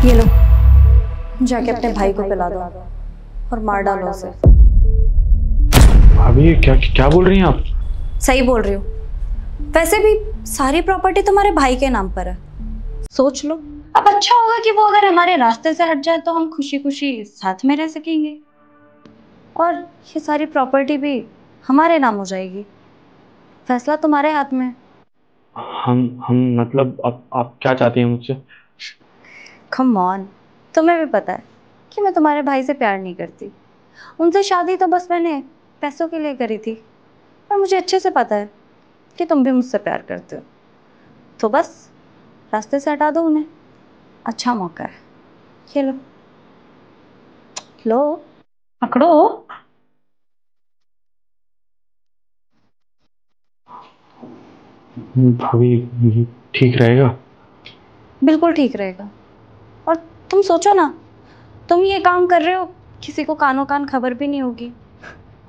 ये लो, जाके अपने भाई को पिला दो और मार डालो उसे। भाभी क्या क्या बोल रही हैं आप? सही बोल रही हूँ। वैसे भी सारी प्रॉपर्टी तुम्हारे भाई के नाम पर है, सोच लो। अब अच्छा होगा कि वो अगर हमारे रास्ते से हट जाए तो हम खुशी खुशी साथ में रह सकेंगे, और ये सारी प्रॉपर्टी भी हमारे नाम हो जाएगी। फैसला तुम्हारे हाथ में। हम मतलब आप क्या चाहती हैं मुझसे? कम ऑन, तुम्हें भी पता है कि मैं तुम्हारे भाई से प्यार नहीं करती। उनसे शादी तो बस मैंने पैसों के लिए करी थी, और मुझे अच्छे से पता है कि तुम भी मुझसे प्यार करते हो। तो बस रास्ते से हटा दो उन्हें। अच्छा मौका है, ये लो। लो, पकड़ो। भाभी ठीक रहेगा? बिल्कुल ठीक रहेगा। और तुम सोचो ना, तुम ये काम कर रहे हो, किसी को कानों कान खबर भी नहीं होगी।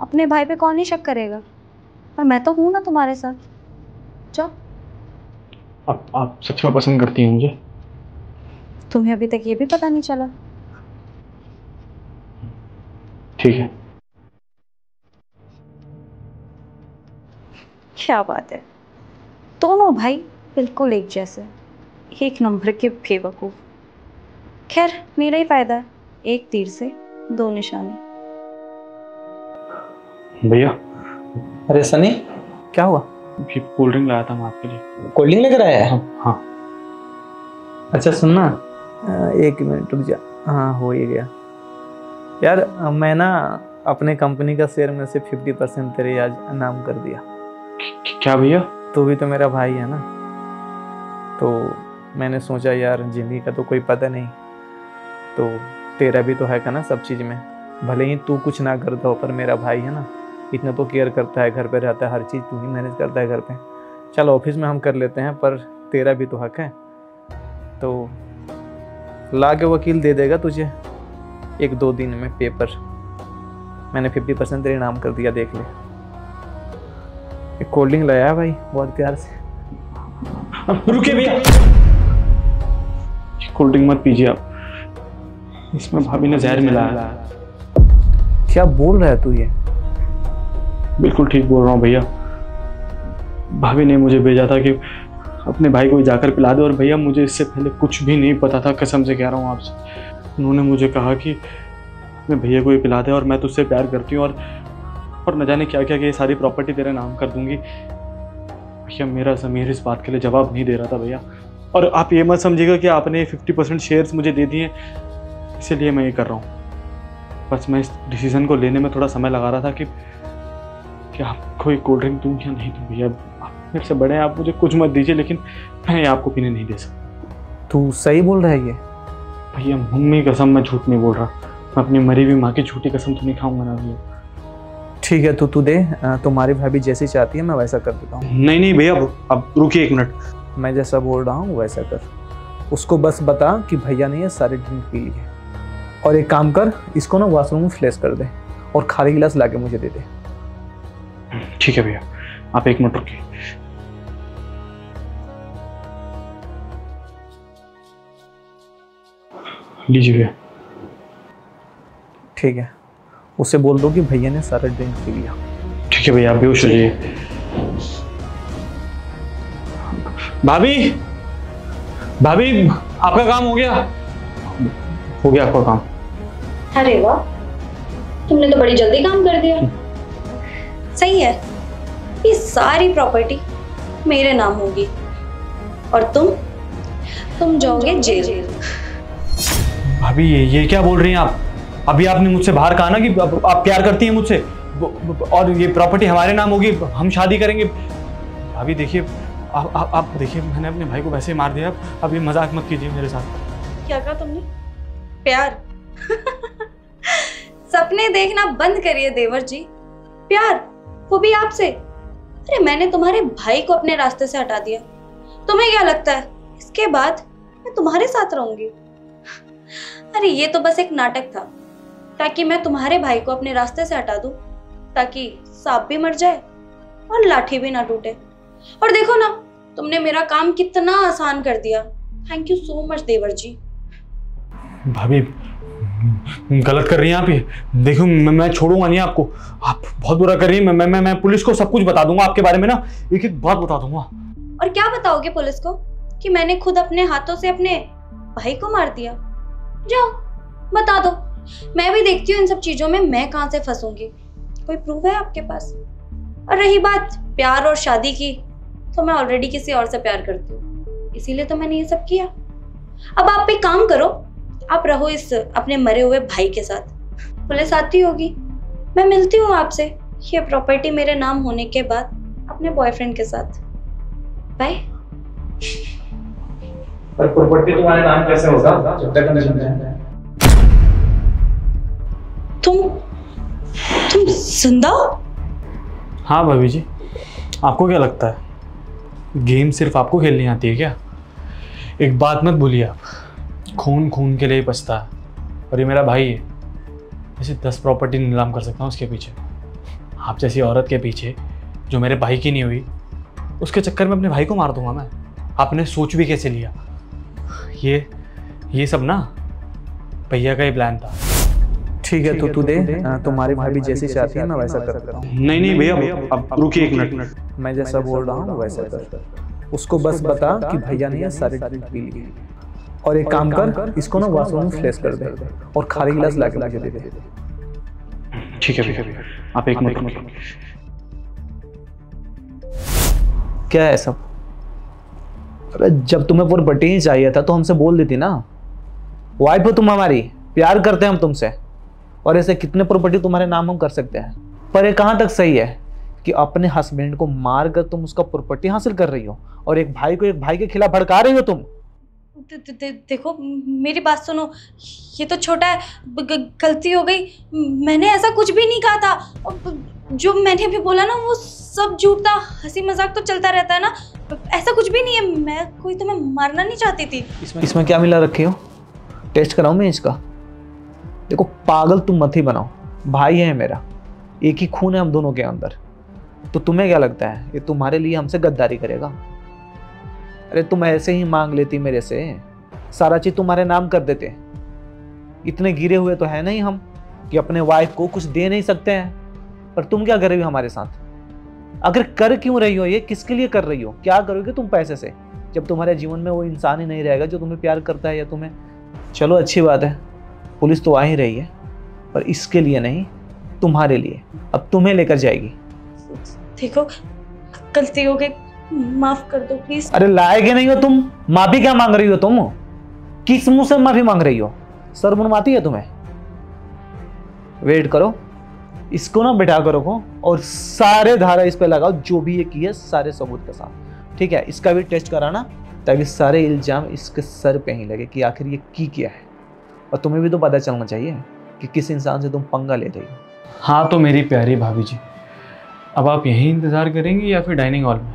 अपने भाई पे कौन ही शक करेगा। पर मैं तो हूं ना तुम्हारे साथ। जाओ। आप सच में पसंद करती हैं मुझे? तुम्हें अभी तक ये भी पता नहीं चला? ठीक है। क्या बात है, दोनों भाई बिल्कुल एक जैसे, एक नंबर के बेवकूफ। खैर, मेरा ही फायदा है, एक तीर से दो निशाने। भैया, अरे सनी, क्या हुआ? ये कोल्ड ड्रिंक लाया था मैं आपके लिए। कोल्ड ड्रिंक लेकर आया है? हाँ। अच्छा सुनना, एक मिनट रुक जा। हाँ, हो ही गया यार। मैं ना अपने कंपनी का शेयर में से 50% तेरे आज नाम कर दिया। क्या भैया? तू भी तो मेरा भाई है ना, तो मैंने सोचा यार जिंदगी का तो कोई पता नहीं, तो तेरा भी तो है का ना सब चीज़ में। भले ही तू कुछ ना करता हो, पर मेरा भाई है ना, इतना तो केयर करता है, घर पे रहता है, हर चीज़ तू ही मैनेज करता है घर पे। चल ऑफिस में हम कर लेते हैं, पर तेरा भी तो हक है। तो ला के वकील दे देगा तुझे 1-2 दिन में पेपर। मैंने 50% तेरे नाम कर दिया, देख ले। एक कोल्ड ड्रिंक लाया भाई बहुत प्यार से। रुकिए भैया, कोल्ड ड्रिंक मत पीजिए आप, इसमें भाभी ने जहर मिलाया। क्या बोल रहा है तू ये? बिल्कुल ठीक बोल रहा हूँ भैया। भाभी ने मुझे भेजा था कि अपने भाई को जाकर पिला दे, और भैया मुझे इससे पहले कुछ भी नहीं पता था, कसम से कह रहा हूँ आपसे। उन्होंने मुझे कहा कि अपने भैया को ही पिला दे, और मैं तुझसे प्यार करती हूँ, और न जाने क्या क्या कि ये सारी प्रॉपर्टी तेरे नाम कर दूंगी। भैया मेरा ज़मीर इस बात के लिए जवाब नहीं दे रहा था भैया, और आप ये मत समझिएगा कि आपने 50% शेयर्स मुझे दे दिए इसीलिए मैं ये कर रहा हूँ। बस मैं इस डिसीज़न को लेने में थोड़ा समय लगा रहा था कि आपको एक कोल्ड ड्रिंक दूँ या नहीं दूँ। भैया आप मेरे से बड़े हैं, आप मुझे कुछ मत दीजिए, लेकिन मैं ये आपको पीने नहीं दे सकता। तू सही बोल रहा है ये? भैया मम्मी कसम मैं झूठ नहीं बोल रहा, मैं अपनी मरी हुई माँ की झूठी कसम तो नहीं खाऊंगा ना भैया। ठीक है, तू दे। तुम्हारी भाभी जैसी चाहती है मैं वैसा कर देता हूँ। नहीं नहीं भैया, अब रुकिए 1 मिनट। मैं जैसा बोल रहा हूँ वैसा कर। उसको बस बता कि भैया ने ये सारे ड्रिंक पी लिए, और एक काम कर, इसको ना वॉशरूम में फ्लैश कर दे, और खाली गिलास लाके मुझे दे दे। ठीक है भैया, आप 1 मिनट रुकिए। लीजिए भैया। ठीक है, उसे बोल दो कि भैया ने सारा ड्रिंक पी लिया। ठीक है भैया, आप बेहोश हो जाइए। भाभी, भाभी आपका काम हो गया? हो गया आपका काम? अरे वाह, तुमने तो बड़ी जल्दी काम कर दिया। सही है, ये सारी प्रॉपर्टी मेरे नाम होगी, और तुम जाओगे जेल। भाभी ये क्या बोल रही हैं आप? अभी आपने मुझसे बाहर कहा ना कि आप प्यार करती हैं मुझसे, और ये प्रॉपर्टी हमारे नाम होगी, हम शादी करेंगे। भाभी देखिए, आप देखिए, मैंने अपने भाई को वैसे ही मार दिया। अब ये मजाक मत कीजिए मेरे साथ। क्या कहा तुमने? प्यार? सपने देखना बंद करिए देवर जी। प्यार, वो भी आपसे? अरे मैंने तुम्हारे भाई को अपने रास्ते से हटा दिया, तुम्हें क्या लगता है इसके बाद मैं तुम्हारे साथ रहूंगी? अरे ये तो बस एक नाटक था, ताकि मैं तुम्हारे भाई को अपने रास्ते से हटा दूं, ताकि सांप भी मर जाए और लाठी भी ना टूटे। और देखो ना, तुमने मेरा काम कितना आसान कर दिया। थैंक यू सो मच देवर जी। भाभी गलत कर रही हैं आप ये। देखो मैं छोड़ूंगा नहीं आपको, आप बहुत बुरा कर रही हैं। मैं पुलिस को सब कुछ बता दूंगा आपके बारे में ना, एक एक बात बता दूंगा। और क्या बताओगे पुलिस को कि मैंने खुद अपने हाथों से अपने भाई को मार दिया? जाओ बता दो, मैं भी देखती हूँ इन सब चीजों में मैं कहां से फंसूंगी। कोई प्रूफ है आपके पास? और रही बात प्यार और शादी की, तो मैं ऑलरेडी किसी और से प्यार करती हूँ, इसीलिए तो मैंने ये सब किया। अब आप एक काम करो, आप रहो इस अपने मरे हुए भाई के साथ, पुलिस आती होगी, मैं मिलती हूँ आपसे ये प्रॉपर्टी मेरे नाम होने के बाद अपने बॉयफ्रेंड के साथ। बाय। पर प्रॉपर्टी तुम्हारे नाम कैसे होगा जब तक नहीं जानते? तुम जिंदा हो? हाँ भाभी जी, आपको क्या लगता है गेम सिर्फ आपको खेलनी आती है क्या? एक बात मत भूलिए आप, खून खून के लिए बचता है, और ये मेरा भाई है। जैसे 10 प्रॉपर्टी नीलाम कर सकता हूँ उसके पीछे, आप जैसी औरत के पीछे जो मेरे भाई की नहीं हुई, उसके चक्कर में अपने भाई को मार दूंगा मैं। आपने सोच भी कैसे लिया? ये सब ना भैया का ही प्लान था। ठीक है तो तू दे, तुम्हारी भाभी जैसी चाहती है मैं वैसा कर देता हूँ। नहीं भैया, अब रुकिए एक मिनट। मैं जैसा बोल रहा हूँ वैसा कर, उसको बस बता कि भैया ने सारी ड्रिंक पी ली। और एक काम कर, इसको ना वॉशरूम में फ्लैश कर दे और खाली गिलास लाके मुझे दे दे। ठीक है भैया, आप एक मिनट। क्या है सब? अरे जब तुम्हें प्रॉपर्टी ही चाहिए था तो हमसे बोल देती ना। वाइफ हो तुम हमारी, प्यार करते हैं हम तुमसे, और ऐसे कितने प्रॉपर्टी तुम्हारे नाम हम कर सकते हैं। पर ये कहाँ तक सही है कि अपने हस्बैंड को मार कर तुम उसका प्रॉपर्टी हासिल कर रही हो और एक भाई को एक भाई के खिलाफ भड़का रही हो तुम? देखो मेरी बात सुनो, ये तो छोटा है, गलती हो गई, मैंने ऐसा कुछ भी नहीं कहा था। जो मैंने अभी बोला ना वो सब झूठ था, हंसी मजाक तो चलता रहता है ना, ऐसा कुछ भी नहीं है। मैं कोई तुम्हें मारना नहीं चाहती थी। इसमें क्या मिला रखे हो? टेस्ट कराऊं मैं इसका? देखो पागल तुम मत ही बनाओ, भाई है मेरा, एक ही खून है हम दोनों के अंदर। तो तुम्हें क्या लगता है ये तुम्हारे लिए हमसे गद्दारी करेगा? अरे तुम ऐसे ही मांग लेती मेरे से, सारा चीज तुम्हारे नाम कर देते। इतने गिरे हुए तो है नहीं हम कि अपने वाइफ को कुछ दे नहीं सकते हैं। पर तुम क्या कर रही हो हमारे साथ? आखिर कर क्यों रही हो ये? किसके लिए कर रही हो? क्या करोगे तुम पैसे से जब तुम्हारे जीवन में वो इंसान ही नहीं रहेगा जो तुम्हें प्यार करता है या तुम्हें? चलो अच्छी बात है, पुलिस तो आ ही रही है, पर इसके लिए नहीं, तुम्हारे लिए। अब तुम्हें लेकर जाएगी। देखो गलती हो गई, माफ कर दो प्लीज। अरे लायक नहीं हो तुम, माफी क्या मांग रही हो तुम? किस मुंह से माफी मांग रही हो? शर्म आती है तुम्हें? वेट करो, इसको ना बिठा कर रखो और सारे धारा इस पे लगाओ, जो भी ये की है सारे सबूत के साथ। ठीक है, इसका भी टेस्ट कराना ताकि सारे इल्जाम इसके सर पे ही लगे कि आखिर ये की क्या है। और तुम्हें भी तो पता चलना चाहिए कि किस इंसान से तुम पंगा ले रही हो। हाँ तो मेरी प्यारी भाभी जी, अब आप यहीं इंतज़ार करेंगी या फिर डाइनिंग हॉल में?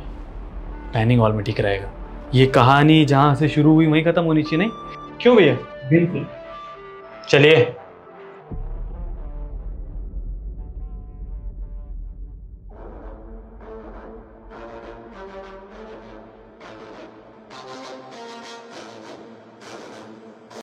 डाइनिंग हॉल में ठीक रहेगा। ये कहानी जहाँ से शुरू हुई वहीं ख़त्म होनी चाहिए, नहीं? क्यों भैया? बिल्कुल। चलिए